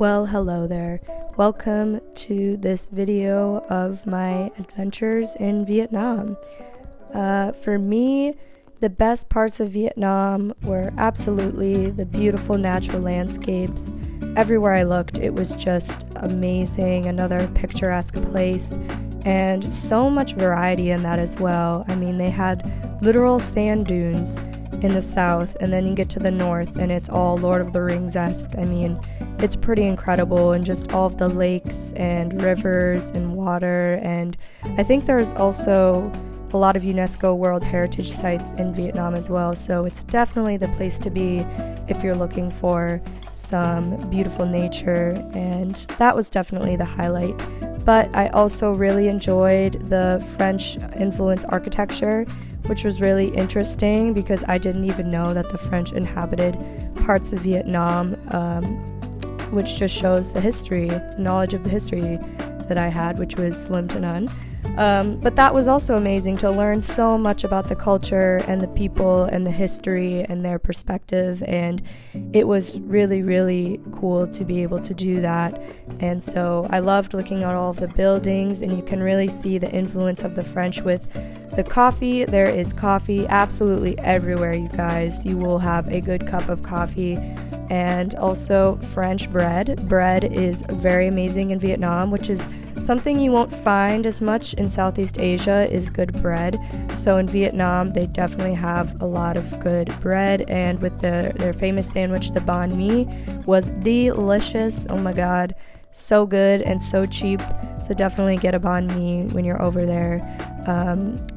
Well, hello there. Welcome to this video of my adventures in Vietnam. For me, the best parts of Vietnam were absolutely the beautiful natural landscapes. Everywhere I looked, it was just amazing, another picturesque place, and so much variety in that as well. I mean, they had literal sand dunes in the south, and then you get to the north and it's all Lord of the Rings-esque. I mean, it's pretty incredible, and just all of the lakes and rivers and water. And I think there's also a lot of UNESCO World Heritage Sites in Vietnam as well, so it's definitely the place to be if you're looking for some beautiful nature, and that was definitely the highlight. But I also really enjoyed the French influence architecture, which was really interesting because I didn't even know that the French inhabited parts of Vietnam, which just shows the history, the knowledge of the history that I had, which was slim to none. But that was also amazing to learn so much about the culture and the people and the history and their perspective, and it was really, really cool to be able to do that. And so I loved looking at all of the buildings, and you can really see the influence of the French with the coffee. There is coffee absolutely everywhere, you guys. You will have a good cup of coffee. And also French bread. Bread is very amazing in Vietnam, which is something you won't find as much in Southeast Asia, is good bread. So in Vietnam, they definitely have a lot of good bread, and with their famous sandwich, the banh mi, was delicious. Oh my god, so good and so cheap. So definitely get a banh mi when you're over there.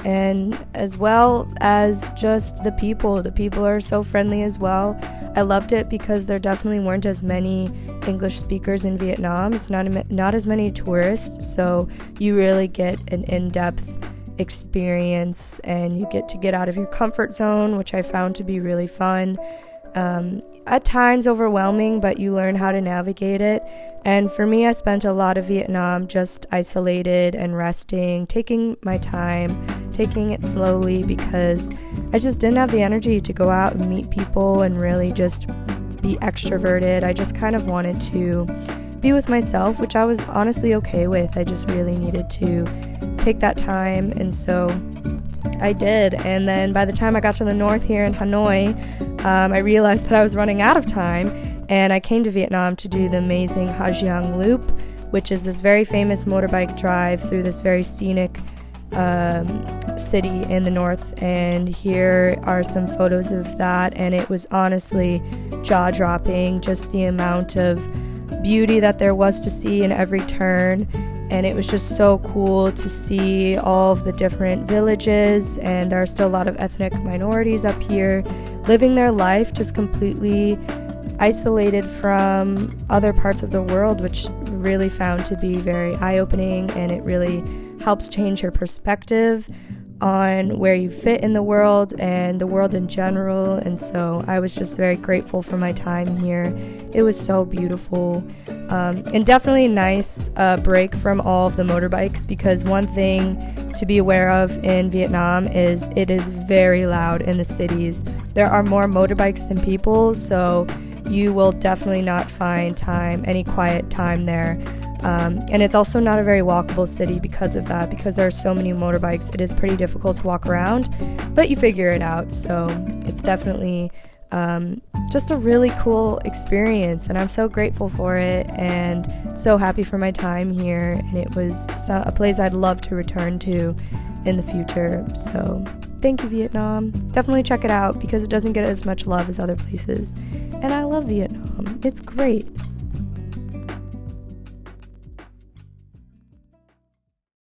And as well as just the people are so friendly as well. I loved it because there definitely weren't as many English speakers in Vietnam. It's not as many tourists, so you really get an in-depth experience, and you get out of your comfort zone, which I found to be really fun. At times overwhelming, but you learn how to navigate it. And for me, I spent a lot of Vietnam just isolated and resting, taking my time, taking it slowly, because I just didn't have the energy to go out and meet people and really just be extroverted. I just kind of wanted to be with myself, which I was honestly okay with. I just really needed to take that time, and so I did. And then by the time I got to the north here in Hanoi, I realized that I was running out of time, and I came to Vietnam to do the amazing Ha Giang Loop, which is this very famous motorbike drive through this very scenic city in the north. And here are some photos of that, and it was honestly jaw-dropping, just the amount of beauty that there was to see in every turn. And it was just so cool to see all of the different villages, and there are still a lot of ethnic minorities up here living their life just completely isolated from other parts of the world, which really found to be very eye-opening, and it really helps change your perspective on where you fit in the world and the world in general. And so I was just very grateful for my time here. It was so beautiful, and definitely a nice break from all of the motorbikes, because one thing to be aware of in Vietnam is it is very loud in the cities. There are more motorbikes than people, so you will definitely not find any quiet time there. And it's also not a very walkable city because of that, because there are so many motorbikes. It is pretty difficult to walk around, but you figure it out. So it's definitely just a really cool experience, and I'm so grateful for it and so happy for my time here. And it was a place I'd love to return to in the future. So thank you, Vietnam. Definitely check it out because it doesn't get as much love as other places. And I love Vietnam. It's great.